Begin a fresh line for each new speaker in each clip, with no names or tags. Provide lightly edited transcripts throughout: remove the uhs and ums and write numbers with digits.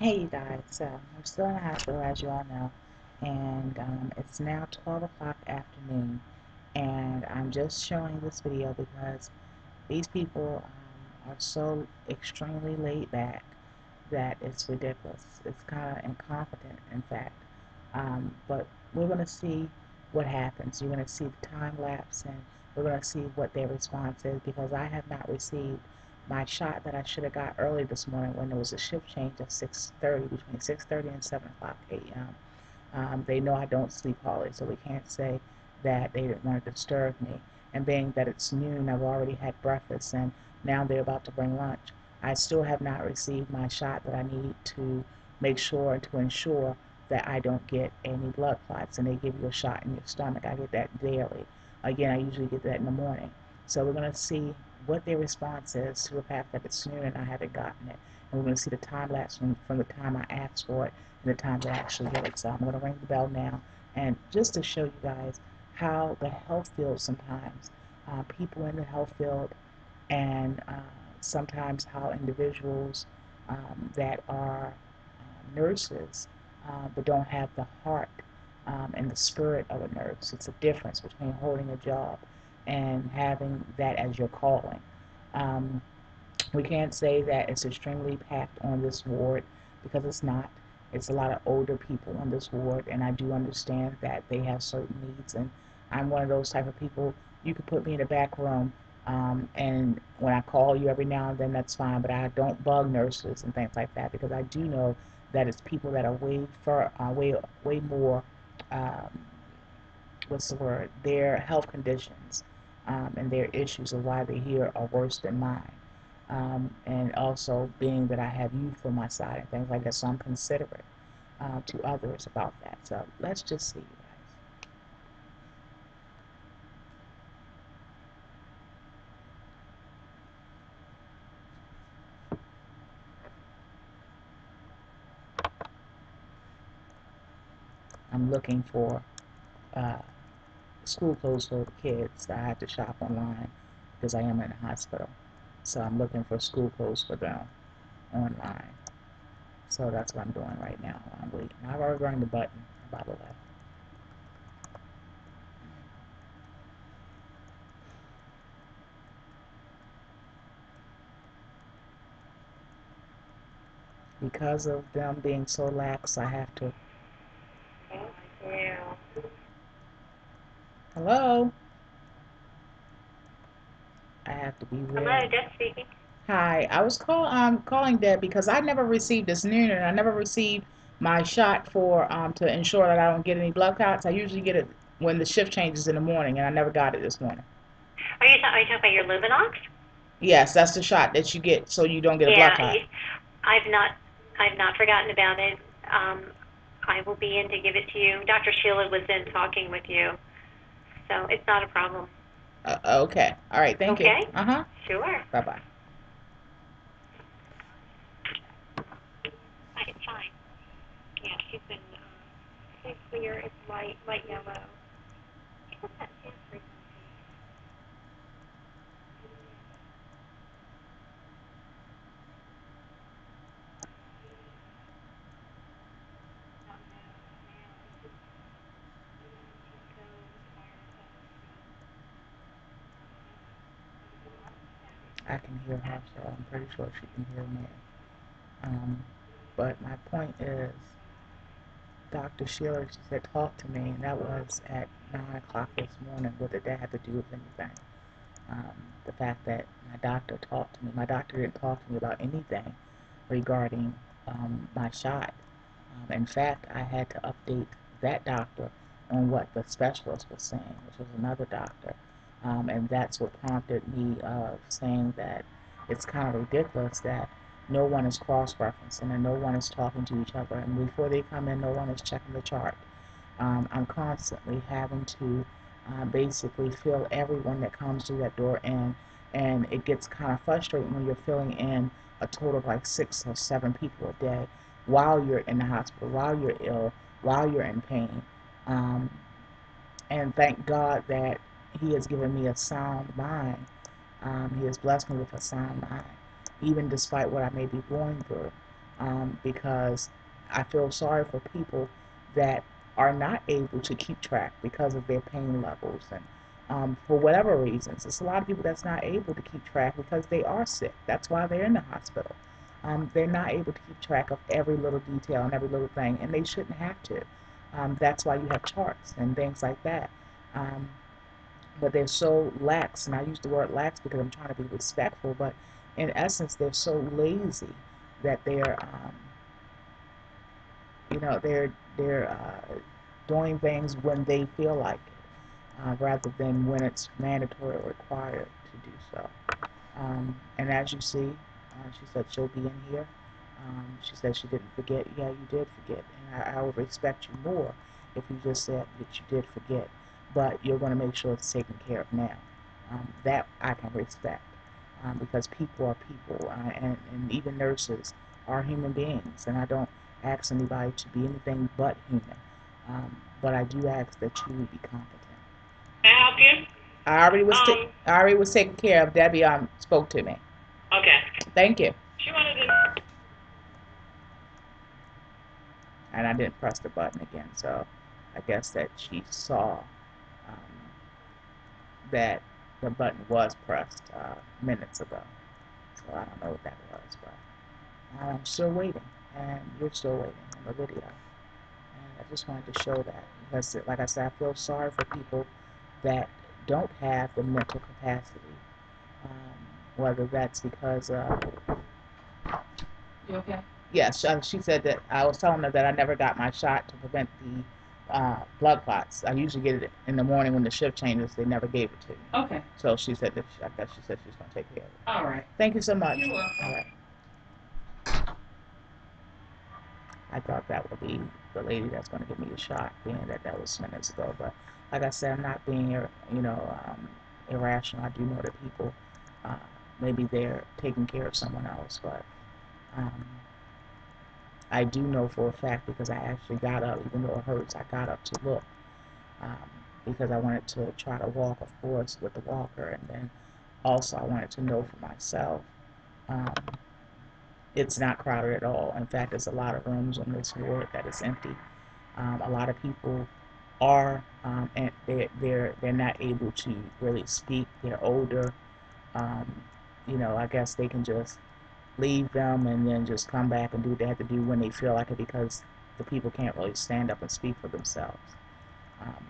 Hey you guys, so I'm still in the hospital as you all know, and it's now 12 o'clock afternoon, and I'm just showing this video because these people are so extremely laid back that it's ridiculous. It's kind of incompetent, in fact. But we're going to see what happens. You're going to see the time lapse, and we're going to see what their response is because I have not received my shot that I should have got early this morning when there was a shift change at 6:30, between 6:30 and 7 o'clock a.m. They know I don't sleep hardly, so we can't say that they didn't want to disturb me. And being that it's noon, I've already had breakfast, and now they're about to bring lunch. I still have not received my shot that I need to make sure and to ensure that I don't get any blood clots. And they give you a shot in your stomach. I get that daily. Again, I usually get that in the morning. So we're going to see what their response is to the fact that it's noon and I haven't gotten it. And we're going to see the time lapse from the time I asked for it and the time to actually get it. So I'm going to ring the bell now, and just to show you guys how the health field sometimes, people in the health field, and sometimes how individuals that are nurses but don't have the heart and the spirit of a nurse. It's a difference between holding a job and having that as your calling. Um, we can't say that it's extremely packed on this ward because it's not. It's a lot of older people on this ward, and I do understand that they have certain needs. And I'm one of those type of people. You could put me in a back room, and when I call you every now and then, that's fine. But I don't bug nurses and things like that because I do know that it's people that are way more. Um, what's the word? Their health conditions and their issues of why they're here are worse than mine. And also being that I have youth on my side and things like that, so I'm considerate to others about that. So let's just see, you guys. I'm looking for uh, school clothes for the kids. I have to shop online because I am in a hospital. So I'm looking for school clothes for them online. So that's what I'm doing right now. I'm waiting. I've already rung the button, by the way. Because of them being so lax, I have to.
Yeah.
Hello? I have to be
Hello,
real.
Deb speaking.
Hi, I was calling Deb because I never received this noon and I never received my shot for to ensure that I don't get any blood clots. I usually get it when the shift changes in the morning, and I never got it this morning.
Are you talking about your Libanox?
Yes, that's the shot that you get so you don't get a blood
Yeah,
clot.
I've not I've not forgotten about it. Um, I will be in to give it to you. Dr. Sheila was in talking with you, so it's not a problem.
Okay. All right. Thank you.
Okay?
Uh-huh.
Sure.
Bye bye.
It's fine. Yeah, she's been pretty clear. It's light yellow. What's that stand for?
I can hear her, so I'm pretty sure she can hear me. Um, but my point is, Dr. Sheila, she said, talk to me, and that was at 9 o'clock this morning. What did that have to do with anything? The fact that my doctor talked to me, my doctor didn't talk to me about anything regarding my shot. In fact, I had to update that doctor on what the specialist was saying, which was another doctor. And that's what prompted me of saying that it's kind of ridiculous that no one is cross-referencing and no one is talking to each other. And before they come in, no one is checking the chart. I'm constantly having to basically fill everyone that comes through that door in, and it gets kind of frustrating when you're filling in a total of like 6 or 7 people a day while you're in the hospital, while you're ill, while you're in pain. Um, and thank God that He has given me a sound mind. He has blessed me with a sound mind, even despite what I may be going through. because I feel sorry for people that are not able to keep track because of their pain levels and for whatever reasons. There's a lot of people that's not able to keep track because they are sick. That's why they're in the hospital. They're not able to keep track of every little detail and every little thing, and they shouldn't have to. That's why you have charts and things like that. Um, but they're so lax, and I use the word lax because I'm trying to be respectful, but in essence, they're so lazy that they're doing things when they feel like it, rather than when it's mandatory or required to do so. And as you see, she said she'll be in here. She said she didn't forget. Yeah, you did forget, and I would respect you more if you just said that you did forget, but you're going to make sure it's taken care of now. That I can respect, because people are people, and even nurses are human beings, and I don't ask anybody to be anything but human. But I do ask that you be competent.
Can I help you?
I already was taken care of. Debbie spoke to me.
Okay.
Thank you.
She wanted to.
And I didn't press the button again, so I guess that she saw that the button was pressed minutes ago. So I don't know what that was, but I'm still waiting, and you're still waiting on the video. And I just wanted to show that because, like I said, I feel sorry for people that don't have the mental capacity, whether that's because
You okay?
yes, she said that I was telling her that I never got my shot to prevent the blood clots. I usually get it in the morning when the shift changes. They never gave it to me.
Okay.
So she said that I guess she said she's going to take care of it.
All right.
Thank you so much.
You're welcome.
All right. I thought that would be the lady that's going to give me a shot, being that that was minutes ago. But like I said, I'm not being, irrational. I do know that people, maybe they're taking care of someone else, but I do know for a fact because I actually got up, even though it hurts, I got up to look, um, because I wanted to try to walk, of course, with the walker, and then also I wanted to know for myself. Um, it's not crowded at all. In fact, there's a lot of rooms on this ward that is empty. A lot of people are, and they're not able to really speak. They're older. Um, I guess they can just leave them and then just come back and do what they have to do when they feel like it because the people can't really stand up and speak for themselves. Um,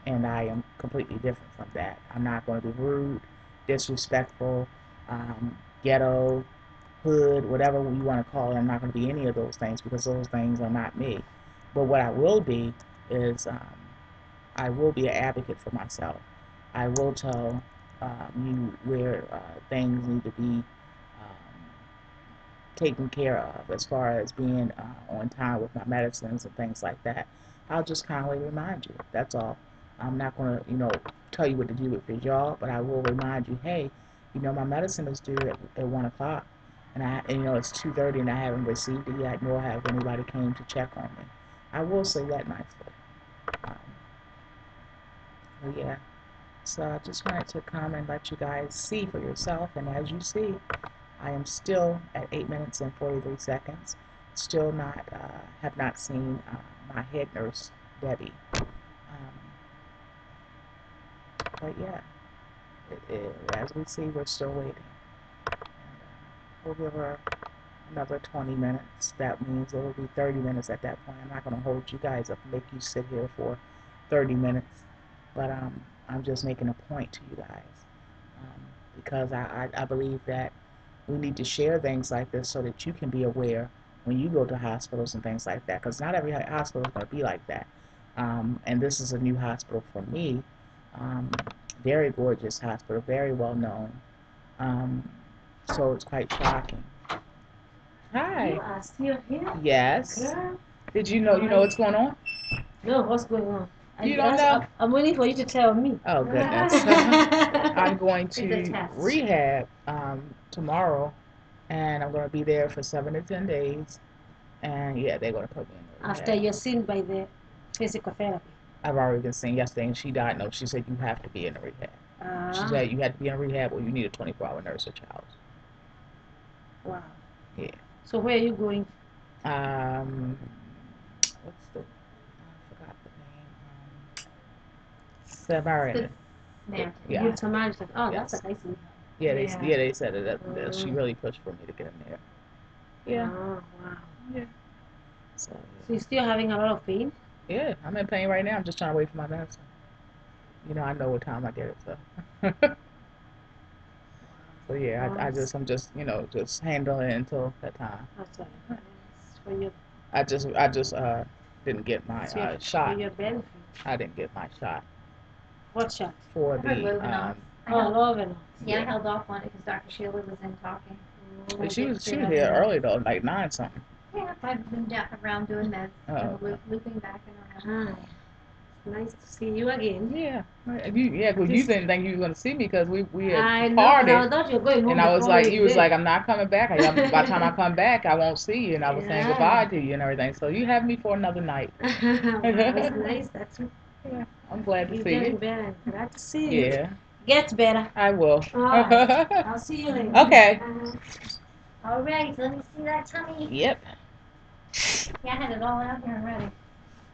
and I am completely different from that. I'm not going to be rude, disrespectful, ghetto, hood, whatever you want to call it. I'm not going to be any of those things because those things are not me. But what I will be is I will be an advocate for myself. I will tell you where things need to be taken care of as far as being on time with my medicines and things like that. I'll just kindly remind you. That's all. I'm not going to, tell you what to do with your job, but I will remind you, hey, my medicine is due at 1 o'clock. And it's 2:30 and I haven't received it yet, nor have anybody came to check on me. I will say that nicely. Yeah. So I just wanted to come and let you guys see for yourself. And as you see, I am still at 8 minutes and 43 seconds. Still have not seen my head nurse, Debbie. But yeah, as we see, we're still waiting. And, we'll give her another 20 minutes. That means it will be 30 minutes at that point. I'm not going to hold you guys up and make you sit here for 30 minutes. But I'm just making a point to you guys, because I believe that we need to share things like this so that you can be aware when you go to hospitals and things like that, because not every hospital is going to be like that. And this is a new hospital for me. Very gorgeous hospital, very well known. So it's quite shocking. Hi.
You are still here?
Yes.
Girl.
Did you know what's going on?
No, what's going on?
You don't know?
I'm waiting for you to tell me.
Oh, goodness. I'm going to rehab tomorrow, and I'm going to be there for 7 to 10 days. And yeah, they're going to put me in rehab.
After you're seen by the physical therapy.
I've already been seen yesterday, and she diagnosed. She said you have to be in a rehab. She said you had to be in a rehab or you need a 24-hour nurse at your house.
Wow.
Yeah.
So where are you going?
What's the? I forgot the name. SEVERRAL. Yeah.
Good Samaritan. Oh,
Yes.
that's a nice one.
Yeah,
Yeah.
they said that she really pushed for me to get in there. Yeah.
Oh, wow.
Yeah. So
So you're still having a lot of pain?
yeah, I'm in pain right now. I'm just trying to wait for my medicine. You know, I know what time I get it, so. So yeah, I'm just just handling it until that time.
That's all right. It's for your,
I just didn't get my
it's your,
shot.
for your benefit.
I didn't get my shot
What shot?
for
I heard
the
Lovenox.
Oh, Lovenox.
Yeah, I
yeah.
held off on it because Dr. Sheila was in talking.
Oh,
She was
good.
here early though, like 9 something.
Yeah, I've been down around doing meds
Oh,
and
okay.
looping back and around.
Hi. Nice to see you again.
Yeah, because you didn't think you were gonna see me because we had
I know, but I
departed,
thought you were going home
and I was
before
like,
we
you was
did.
like, I'm not coming back. By the time I come back, I won't see you, and I was saying goodbye to you and everything. So you have me for another night.
Well, it's nice that
Yeah, I'm glad to
you're
see
getting
you.
better. Glad to see you.
Yeah,
Get better.
I will.
All right. I'll see you later.
Okay.
All right, let me see that tummy.
Yep.
Yeah, I had it all out here and ready.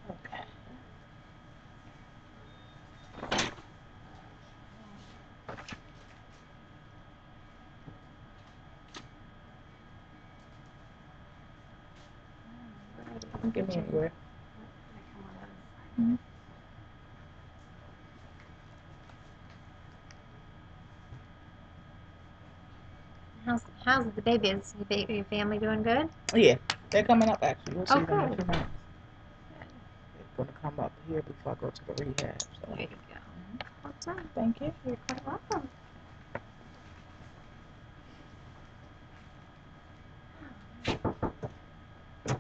Okay. Get me anywhere.
How's the baby? Is your family doing good?
Yeah, they're coming up actually. We'll see
Oh,
them in a
good.
few minutes. They're gonna come up here before I go to the rehab. So.
There you go. What's up?
Thank you.
You're quite welcome.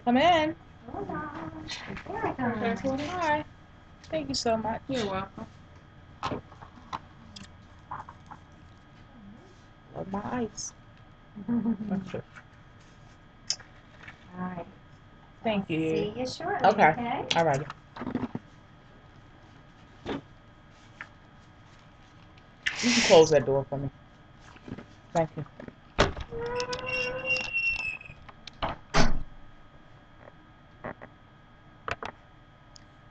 Come in.
Hold on. There I come.
Hi. Thank you so much.
You're welcome.
Love my ice. Okay.
All right.
Thank you.
See you shortly.
Okay.
Okay.
All right. You can close that door for me. Thank you.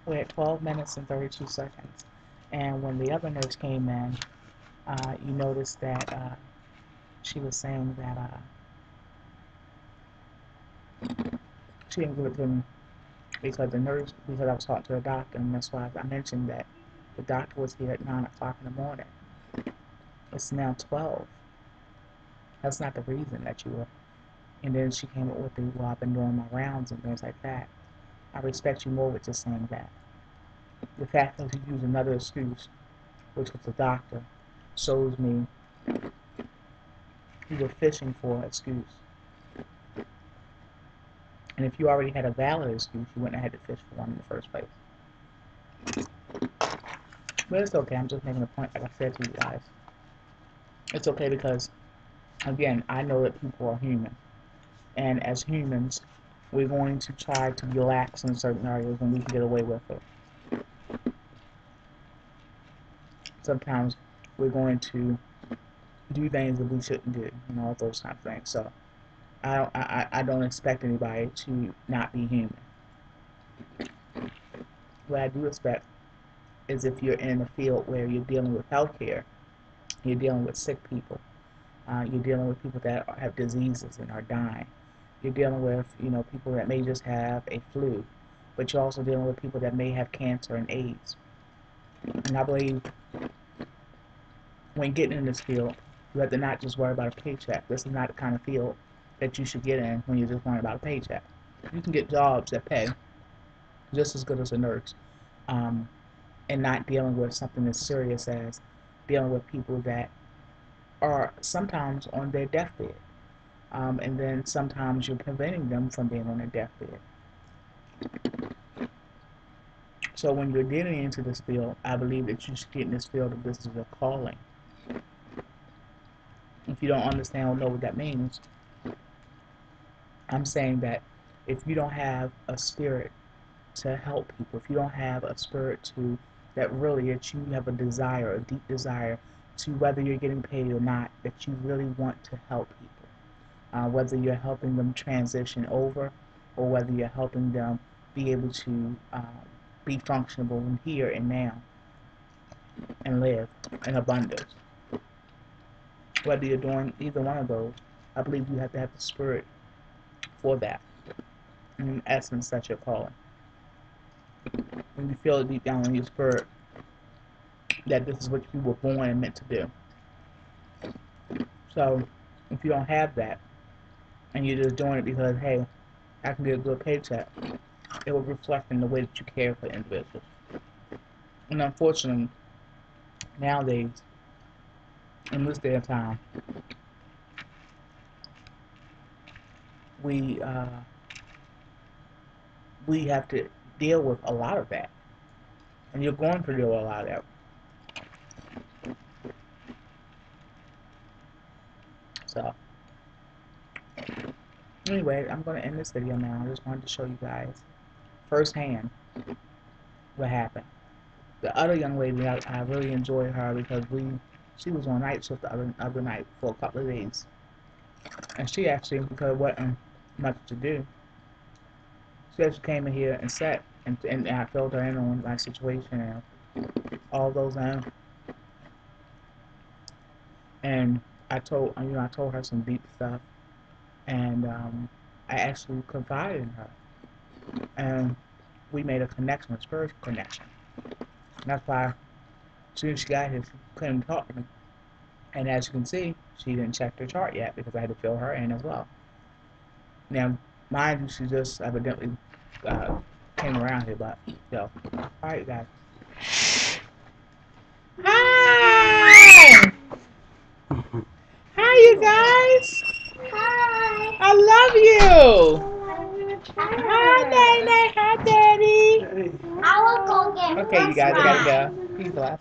We're at 12 minutes and 32 seconds. And when the other nurse came in, you noticed that she was saying that she didn't give it to me because because I was talking to the doctor, and that's why I mentioned that the doctor was here at 9 o'clock in the morning. It's now 12. That's not the reason that you were. And then she came up with well, I've been doing my rounds and things like that. I respect you more with just saying that. The fact that you use another excuse, which was the doctor, shows me you were fishing for an excuse. And if you already had a valid excuse, you wouldn't have had to fish for one in the first place. But it's okay. I'm just making a point, like I said to you guys. It's okay because, again, I know that people are human. And as humans, we're going to try to relax in certain areas when we can get away with it. Sometimes we're going to do things that we shouldn't do, all those kind of things. So I don't expect anybody to not be human. What I do expect is if you're in a field where you're dealing with healthcare, you're dealing with sick people, you're dealing with people that have diseases and are dying. You're dealing with people that may just have a flu, but you're also dealing with people that may have cancer and AIDS. And I believe when getting in this field, you have to not just worry about a paycheck. This is not the kind of field that you should get in when you're just worrying about a paycheck. You can get jobs that pay just as good as a nurse, and not dealing with something as serious as dealing with people that are sometimes on their deathbed. And then sometimes you're preventing them from being on their deathbed. So when you're getting into this field, I believe that you should get in this field if this is your calling. If you don't understand or know what that means, I'm saying that if you don't have a spirit to help people, if you don't have a spirit that you have a desire, a deep desire to, whether you're getting paid or not, that you really want to help people, whether you're helping them transition over or whether you're helping them be able to be functional in here and now and live in abundance. Whether you're doing either one of those, I believe you have to have the spirit for that. In essence, that's your calling. When you feel it deep down in your spirit that this is what you were born and meant to do. So, if you don't have that, and you're just doing it because, hey, I can get a good paycheck, it will reflect in the way that you care for individuals. And unfortunately, nowadays, in this day and time, we have to deal with a lot of that. And you're going to deal with a lot of that. So, anyway, I'm going to end this video now. I just wanted to show you guys firsthand what happened. The other young lady, I really enjoyed her because she was on night shift the other night for a couple of days. And she actually, because it wasn't much to do, she actually came in here and sat, and I filled her in on my situation and all those and I told her some deep stuff, and I actually confided in her, and we made a connection, a spiritual connection. And that's why, as soon as she got here, she couldn't talk to me. And as you can see, she didn't check her chart yet because I had to fill her in as well. Now, mind you, she just evidently came around here, but so. All right, guys. Hi. Hi, you guys. Hi. I love you. Hi, Nene. Hi, Daddy.
I will go get
Okay, you guys, I gotta go. Peace, bless.